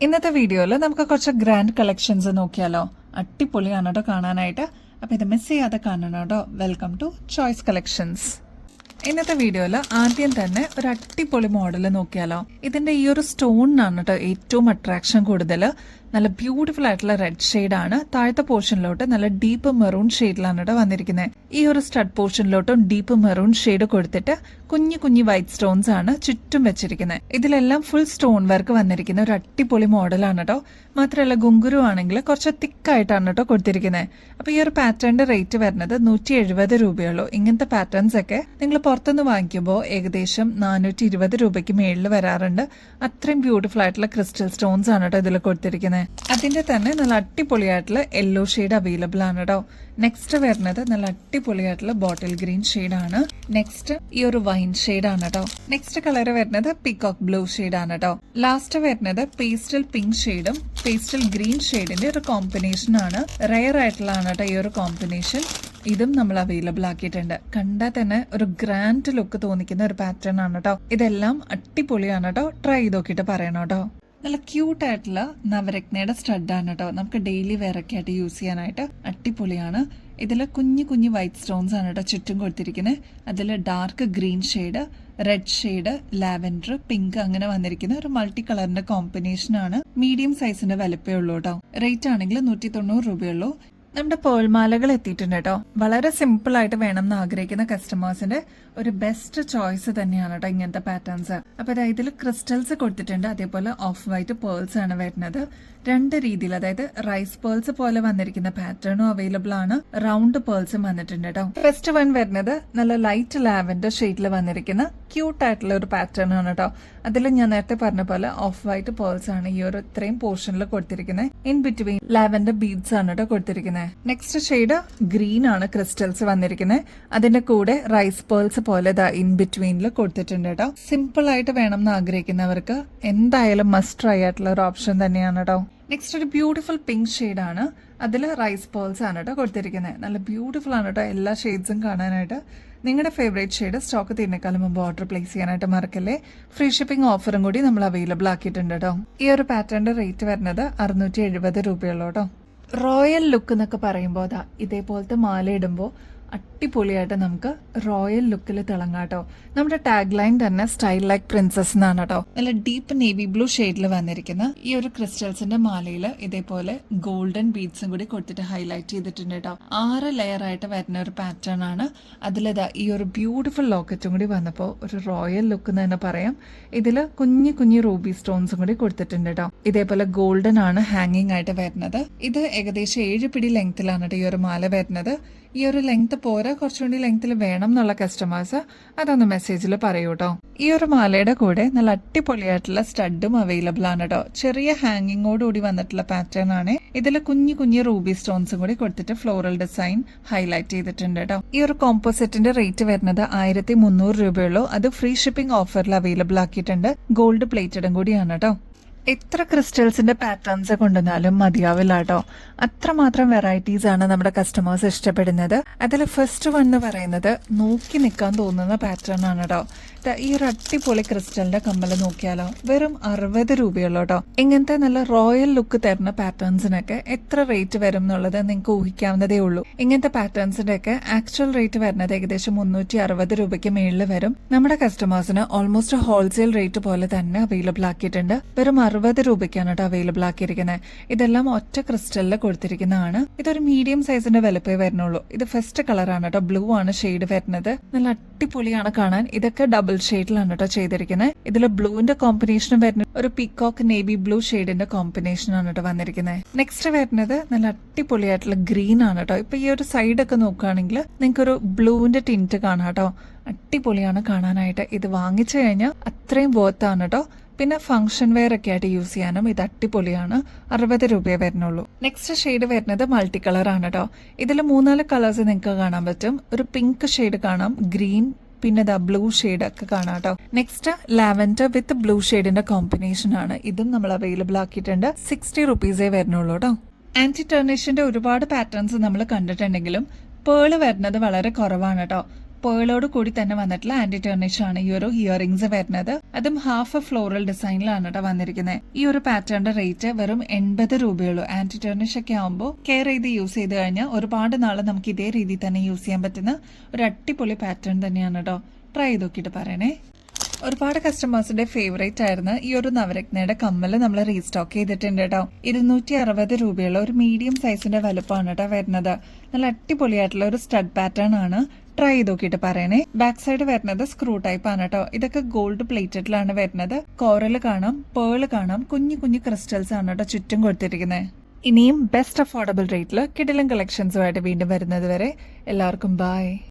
ഇന്നത്തെ വീഡിയോയിൽ നമുക്ക് കുറച്ച് ഗ്രാൻഡ് കളക്ഷൻസ് നോക്കിയാലോ. അടിപൊളിയാണ് കേട്ടോ കാണാനായിട്ട്. അപ്പോൾ ഇത് മിസ് ചെയ്യാതെ കാണണം കേട്ടോ. Welcome to Choice Collections. ഇന്നത്തെ വീഡിയോയിൽ ആദ്യം തന്നെ ഒരു അടിപൊളി മോഡൽ നോക്കിയാലോ. ഇതിന്റെ ഈ ഒരു സ്റ്റോണിനാണ് കേട്ടോ ഏറ്റവും അട്രാക്ഷൻ കൂടുതൽ. നല്ല ബ്യൂട്ടിഫുൾ ആയിട്ടുള്ള റെഡ് ഷെയ്ഡാണ്. താഴത്തെ പോർഷനിലോട്ട് നല്ല ഡീപ്പ് മെറൂൺ ഷെയ്ഡിലാണ് കേട്ടോ വന്നിരിക്കുന്നത്. ഈ ഒരു സ്റ്റഡ് പോർഷനിലോട്ടും ഡീപ്പ് മെറൂൺ ഷെയ്ഡ് കൊടുത്തിട്ട് കുഞ്ഞു കുഞ്ഞു വൈറ്റ് സ്റ്റോൺസ് ആണ് ചുറ്റും വെച്ചിരിക്കുന്നത്. ഇതിലെല്ലാം ഫുൾ സ്റ്റോൺ വർക്ക് വന്നിരിക്കുന്ന ഒരു അടിപൊളി മോഡലാണ് കേട്ടോ. മാത്രമല്ല ഗുങ്കുരു ആണെങ്കിൽ കുറച്ച് തിക്കായിട്ടാണ് കേട്ടോ കൊടുത്തിരിക്കുന്നത്. അപ്പൊ ഈ ഒരു പാറ്റേണിന്റെ റേറ്റ് വരുന്നത് 170 രൂപയുള്ളൂ. ഇങ്ങനത്തെ പാറ്റേൺസ് ഒക്കെ നിങ്ങൾ പുറത്തുനിന്ന് വാങ്ങിക്കുമ്പോൾ ഏകദേശം 420 രൂപയ്ക്ക് മേളിൽ വരാറുണ്ട്. അത്രയും ബ്യൂട്ടിഫുൾ ആയിട്ടുള്ള ക്രിസ്റ്റൽ സ്റ്റോൺസ് ആണ് കേട്ടോ ഇതിൽ കൊടുത്തിരിക്കുന്നത്. അതിന്റെ തന്നെ നല്ല അടിപൊളിയായിട്ടുള്ള യെല്ലോ ഷെയ്ഡ് അവൈലബിൾ ആണ് കേട്ടോ. നെക്സ്റ്റ് വരുന്നത് നല്ല അടിപൊളിയായിട്ടുള്ള ബോട്ടിൽ ഗ്രീൻ ഷെയ്ഡാണ്. നെക്സ്റ്റ് ഈ ഒരു വൈൻ ഷെയ്ഡാണ് കേട്ടോ. നെക്സ്റ്റ് കളർ വരുന്നത് പീകോക്ക് ബ്ലൂ ഷെയ്ഡാണ് കേട്ടോ. ലാസ്റ്റ് വരുന്നത് പേസ്റ്റൽ പിങ്ക് ഷെയ്ഡും പേസ്റ്റൽ ഗ്രീൻ ഷെയ്ഡിന്റെ ഒരു കോമ്പിനേഷൻ ആണ്. റെയർ ആയിട്ടുള്ളതാണ് കേട്ടോ ഈ ഒരു കോമ്പിനേഷൻ. ഇതും നമ്മൾ അവൈലബിൾ ആക്കിയിട്ടുണ്ട്. കണ്ടാൽ തന്നെ ഒരു ഗ്രാൻഡ് ലുക്ക് തോന്നിക്കുന്ന ഒരു പാറ്റേൺ ആണ് കേട്ടോ. ഇതെല്ലാം അടിപൊളിയാണ് കേട്ടോ. ട്രൈ ചെയ്ത് നോക്കിയിട്ട് പറയണം കേട്ടോ. നല്ല ക്യൂട്ട് ആയിട്ടുള്ള നവരത്നയുടെ സ്റ്റഡാണ് കേട്ടോ. നമുക്ക് ഡെയിലി വെയർ ഒക്കെ ആയിട്ട് യൂസ് ചെയ്യാനായിട്ട് അടിപൊളിയാണ്. ഇതിൽ കുഞ്ഞു കുഞ്ഞു വൈറ്റ് സ്റ്റോൺസ് ആണ് കേട്ടോ ചുറ്റും കൊടുത്തിരിക്കുന്നത്. അതിൽ dark green shade, red shade, lavender, pink അങ്ങനെ വന്നിരിക്കുന്ന ഒരു മൾട്ടി കളറിന്റെ കോമ്പിനേഷൻ ആണ്. മീഡിയം സൈസിന്റെ വലുപ്പേ ഉള്ളൂ കേട്ടോ. റേറ്റ് ആണെങ്കിൽ 190 രൂപയുള്ളൂ. നമ്മുടെ പേൾമാലകൾ എത്തിയിട്ടുണ്ട് കേട്ടോ. വളരെ സിമ്പിൾ ആയിട്ട് വേണം എന്ന് ആഗ്രഹിക്കുന്ന കസ്റ്റമേഴ്സിന്റെ ഒരു ബെസ്റ്റ് ചോയ്സ് തന്നെയാണ് കേട്ടോ ഇങ്ങനത്തെ പാറ്റേൺസ്. അപ്പൊ ഇതിൽ ക്രിസ്റ്റൽസ് കൊടുത്തിട്ടുണ്ട്. അതേപോലെ ഓഫ് വൈറ്റ് പേൾസ് ആണ് വരുന്നത്. രണ്ട് രീതിയിൽ, അതായത് റൈസ് പേൾസ് പോലെ വന്നിരിക്കുന്ന പാറ്റേണും അവൈലബിൾ ആണ്. റൗണ്ട് പേൾസും വന്നിട്ടുണ്ട് കേട്ടോ. ഫസ്റ്റ് വൺ വരുന്നത് നല്ല ലൈറ്റ് ലാവൻഡർ ഷെയ്ഡിൽ വന്നിരിക്കുന്ന ക്യൂട്ട് ആയിട്ടുള്ള ഒരു പാറ്റേൺ ആണ് കേട്ടോ. അതിൽ ഞാൻ നേരത്തെ പറഞ്ഞ പോലെ ഓഫ് വൈറ്റ് പേൾസ് ആണ് ഈ ഒരു ഇത്രയും പോർഷനിൽ കൊടുത്തിരിക്കുന്നത്. ഇൻ ബിറ്റ്വീൻ ലാവൻഡർ ബീഡ്സ് ആണ് കേട്ടോ കൊടുത്തിരിക്കുന്നത്. നെക്സ്റ്റ് ഷെയ്ഡ് ഗ്രീൻ ആണ് ക്രിസ്റ്റൽസ് വന്നിരിക്കുന്നത്. അതിന്റെ കൂടെ റൈസ് പേൾസ് പോലെ ഇൻ ബിറ്റ്വീനിൽ കൊടുത്തിട്ടുണ്ട് കേട്ടോ. സിമ്പിൾ ആയിട്ട് വേണം എന്ന് ആഗ്രഹിക്കുന്നവർക്ക് എന്തായാലും മസ്റ്റ് ട്രൈ ആയിട്ടുള്ള ഒരു ഓപ്ഷൻ തന്നെയാണ് കേട്ടോ. നെക്സ്റ്റ് ഒരു ബ്യൂട്ടിഫുൾ പിങ്ക് ഷെയ്ഡ് ആണ്. അതിൽ റൈസ് പേൾസ് ആണ് കേട്ടോ കൊടുത്തിരിക്കുന്നത്. നല്ല ബ്യൂട്ടിഫുൾ ആണ് കേട്ടോ എല്ലാ ഷെയ്ഡ്സും കാണാനായിട്ട്. നിങ്ങളുടെ ഫേവറേറ്റ് ഷെയ്ഡ് സ്റ്റോക്ക് തീരുന്നേക്കാളും മുമ്പ് ഓർഡർ പ്ലേസ് ചെയ്യാനായിട്ട് മറക്കല്ലേ. ഫ്രീ ഷിപ്പിംഗ് ഓഫറും കൂടി നമ്മൾ അവൈലബിൾ ആക്കിയിട്ടുണ്ട് കേട്ടോ. ഈ ഒരു പാറ്റേണിന്റെ റേറ്റ് വരുന്നത് 670 രൂപയുള്ളൂ കേട്ടോ. റോയൽ ലുക്ക് എന്നൊക്കെ പറയുമ്പോൾ ഇതേപോലത്തെ മാല ഇടുമ്പോൾ അടിപൊളിയായിട്ട് നമുക്ക് റോയൽ ലുക്കിൽ തിളങ്ങാട്ടോ. നമ്മുടെ ടാഗ് ലൈൻ തന്നെ സ്റ്റൈൽ ലൈക്ക് പ്രിൻസസ് എന്നാണ് കേട്ടോ. നല്ല ഡീപ്പ് നേവി ബ്ലൂ ഷെയ്ഡിൽ വന്നിരിക്കുന്ന ഈ ഒരു ക്രിസ്റ്റൽസിന്റെ മാലയിൽ ഇതേപോലെ ഗോൾഡൻ ബീഡ്സും കൂടി കൊടുത്തിട്ട് ഹൈലൈറ്റ് ചെയ്തിട്ടുണ്ട് കേട്ടോ. 6 ലെയർ ആയിട്ട് വരുന്ന ഒരു പാറ്റേൺ ആണ്. അതിലിതാ ഈ ഒരു ബ്യൂട്ടിഫുൾ ലോക്കറ്റും കൂടി വന്നപ്പോൾ ഒരു റോയൽ ലുക്ക് എന്ന് തന്നെ പറയാം. ഇതിൽ കുഞ്ഞു കുഞ്ഞു റൂബി സ്റ്റോൺസും കൂടി കൊടുത്തിട്ടുണ്ട് കേട്ടോ. ഇതേപോലെ ഗോൾഡൻ ആണ് ഹാങ്ങിങ് ആയിട്ട് വരുന്നത്. ഇത് ഏകദേശം 7 പിടി ലെങ്ത്തിലാണ് കേട്ടോ ഈ ഒരു മാല വരുന്നത്. ഈ ഒരു ലെങ്ത് പോരാ, കുറച്ചുകൂടി ലെങ്ത്തിൽ വേണം എന്നുള്ള കസ്റ്റമേഴ്സ് അതൊന്ന് മെസ്സേജിൽ പറയൂ കേട്ടോ. ഈ ഒരു മാലയുടെ കൂടെ നല്ല അടിപൊളിയായിട്ടുള്ള സ്റ്റഡും അവൈലബിൾ ആണ് കേട്ടോ. ചെറിയ ഹാങ്ങിങ്ങോടുകൂടി വന്നിട്ടുള്ള പാറ്റേൺ ആണ്. ഇതിൽ കുഞ്ഞു കുഞ്ഞു റൂബി സ്റ്റോൺസും കൂടി കൊടുത്തിട്ട് ഫ്ലോറൽ ഡിസൈൻ ഹൈലൈറ്റ് ചെയ്തിട്ടുണ്ട് കേട്ടോ. ഈ ഒരു കോമ്പോസിറ്റിന്റെ റേറ്റ് വരുന്നത് 1300 രൂപയുള്ളൂ. അത് ഫ്രീ ഷിപ്പിംഗ് ഓഫറിൽ അവൈലബിൾ ആക്കിയിട്ടുണ്ട്. ഗോൾഡ് പ്ലേറ്റഡും കൂടിയാണ് കേട്ടോ. എത്ര ക്രിസ്റ്റൽസിന്റെ പാറ്റേൺസ് കൊണ്ടുവന്നാലും മതിയാവില്ല കേട്ടോ. അത്രമാത്രം വെറൈറ്റീസ് ആണ് നമ്മുടെ കസ്റ്റമേഴ്സ് ഇഷ്ടപ്പെടുന്നത്. അതിൽ ഫസ്റ്റ് വൺ എന്ന് പറയുന്നത് നോക്കി നിൽക്കാൻ തോന്നുന്ന പാറ്റേൺ ആണ് കേട്ടോ. ഈ ഒരു അടിപൊളി ക്രിസ്റ്റലിന്റെ കമ്മൽ നോക്കിയാലോ, വെറും 60 രൂപയുള്ളൂ കേട്ടോ. ഇങ്ങനത്തെ നല്ല റോയൽ ലുക്ക് തരുന്ന പാറ്റേൺസിനൊക്കെ എത്ര റേറ്റ് വരും എന്നുള്ളത് നിങ്ങൾക്ക് ഊഹിക്കാവുന്നതേ ഉള്ളൂ. ഇങ്ങനത്തെ പാറ്റേൺസിന്റെ ഒക്കെ ആക്ച്വൽ റേറ്റ് വരുന്നത് ഏകദേശം 360 രൂപയ്ക്ക് മേളിൽ വരും. നമ്മുടെ കസ്റ്റമേഴ്സിന് ഓൾമോസ്റ്റ് ഹോൾസെയിൽ റേറ്റ് പോലെ തന്നെ അവൈലബിൾ ആക്കിയിട്ടുണ്ട്. വെറും 60 രൂപയ്ക്കാണ് കേട്ടോ അവൈലബിൾ ആക്കിയിരിക്കുന്നത്. ഇതെല്ലാം ഒറ്റ ക്രിസ്റ്റലിൽ കൊടുത്തിരിക്കുന്നതാണ്. ഇതൊരു മീഡിയം സൈസിന്റെ വലുപ്പേ വരുന്നുള്ളൂ. ഇത് ഫസ്റ്റ് കളറാണ് കേട്ടോ. ബ്ലൂ ആണ് ഷെയ്ഡ് വരുന്നത്. നല്ല അടിപൊളിയാണ് കാണാൻ. ഇതൊക്കെ ഡബിൾ ഷെയ്ഡിലാണ് കേട്ടോ ചെയ്തിരിക്കുന്നത്. ഇതിൽ ബ്ലൂവിന്റെ കോമ്പിനേഷൻ വരുന്നത് ഒരു പീകോക്ക് നേവി ബ്ലൂ ഷെയ്ഡിന്റെ കോമ്പിനേഷൻ ആണ് കേട്ടോ വന്നിരിക്കുന്നത്. നെക്സ്റ്റ് വരുന്നത് നല്ല അടിപൊളിയായിട്ടുള്ള ഗ്രീൻ ആണ് കേട്ടോ. ഇപ്പൊ ഈ ഒരു സൈഡൊക്കെ നോക്കുകയാണെങ്കിൽ നിങ്ങൾക്ക് ഒരു ബ്ലൂവിന്റെ ടിന്റ് കാണാം കേട്ടോ. അടിപൊളിയാണ് കാണാനായിട്ട്. ഇത് വാങ്ങിച്ചു കഴിഞ്ഞാൽ അത്രയും വർത്താണ് കേട്ടോ. പിന്നെ ഫംഗ്ഷൻ വെയർ ഒക്കെ ആയിട്ട് യൂസ് ചെയ്യാനും ഇത് അടിപൊളിയാണ്. 60 രൂപയെ വരുന്നുള്ളൂ. നെക്സ്റ്റ് ഷെയ്ഡ് വരുന്നത് മൾട്ടി കളർ ആണ് കേട്ടോ. ഇതിൽ 3-4 കളേഴ്സ് നിങ്ങൾക്ക് കാണാൻ പറ്റും. ഒരു പിങ്ക് ഷെയ്ഡ് കാണാം, ഗ്രീൻ, പിന്നെ ബ്ലൂ ഷെയ്ഡ് ഒക്കെ കാണാം കേട്ടോ. നെക്സ്റ്റ് ലാവൻഡർ വിത്ത് ബ്ലൂ ഷെയ്ഡിന്റെ കോമ്പിനേഷൻ ആണ്. ഇതും നമ്മൾ അവൈലബിൾ ആക്കിയിട്ടുണ്ട്. 60 റുപ്പീസേ വരുന്നുള്ളൂ കേട്ടോ. ആന്റി ടർണിഷിന്റെ ഒരുപാട് പാറ്റേൺസ് നമ്മൾ കണ്ടിട്ടുണ്ടെങ്കിലും പേള് വരുന്നത് വളരെ കുറവാണ് കേട്ടോ. പേളോട് കൂടി തന്നെ വന്നിട്ടുള്ള ആന്റി ടേർണിഷ് ആണ് ഈ ഒരു ഇയറിംഗ്സ് വരുന്നത്. അതും ഹാഫ് ഫ്ലോറൽ ഡിസൈനിലാണ് കേട്ടോ വന്നിരിക്കുന്നത്. ഈ ഒരു പാറ്റേണിന്റെ റേറ്റ് വെറും 80 രൂപയുള്ളൂ. ആന്റി ടേർണിഷ് ഒക്കെ ആകുമ്പോൾ കെയർ ചെയ്ത് യൂസ് ചെയ്ത് കഴിഞ്ഞാൽ ഒരുപാട് നാളെ നമുക്ക് ഇതേ രീതിയിൽ തന്നെ യൂസ് ചെയ്യാൻ പറ്റുന്ന ഒരു അടിപൊളി പാറ്റേൺ തന്നെയാണ് കേട്ടോ. ട്രൈ ചെയ്ത് നോക്കിയിട്ട് പറയണേ. ഒരുപാട് കസ്റ്റമേഴ്സിന്റെ ഫേവറേറ്റ് ആയിരുന്ന ഈ ഒരു നവരത്നയുടെ കമ്മല് നമ്മൾ റീസ്റ്റോക്ക് ചെയ്തിട്ടുണ്ട് കേട്ടോ. 260 രൂപയുള്ള ഒരു മീഡിയം സൈസിന്റെ വലുപ്പമാണ് കേട്ടോ വരുന്നത്. നല്ല അടിപൊളിയായിട്ടുള്ള ഒരു സ്റ്റഡ് പാറ്റേൺ ആണ്. ട്രൈ ചെയ്ത് നോക്കിയിട്ട് പറയണേ. ബാക്ക് സൈഡ് വരുന്നത് സ്ക്രൂ ടൈപ്പ് ആണ് കേട്ടോ. ഇതൊക്കെ ഗോൾഡ് പ്ലേറ്റഡിലാണ് വരുന്നത്. കോറൽ കാണാം, പേള് കാണാം, കുഞ്ഞു കുഞ്ഞു ക്രിസ്റ്റൽസ് ആണ് കേട്ടോ ചുറ്റും കൊടുത്തിരിക്കുന്നത്. ഇനിയും ബെസ്റ്റ് അഫോർഡബിൾ റേറ്റിൽ കിടിലൻ കളക്ഷൻസുമായിട്ട് വീണ്ടും വരുന്നത് വരെ എല്ലാവർക്കും ബൈ.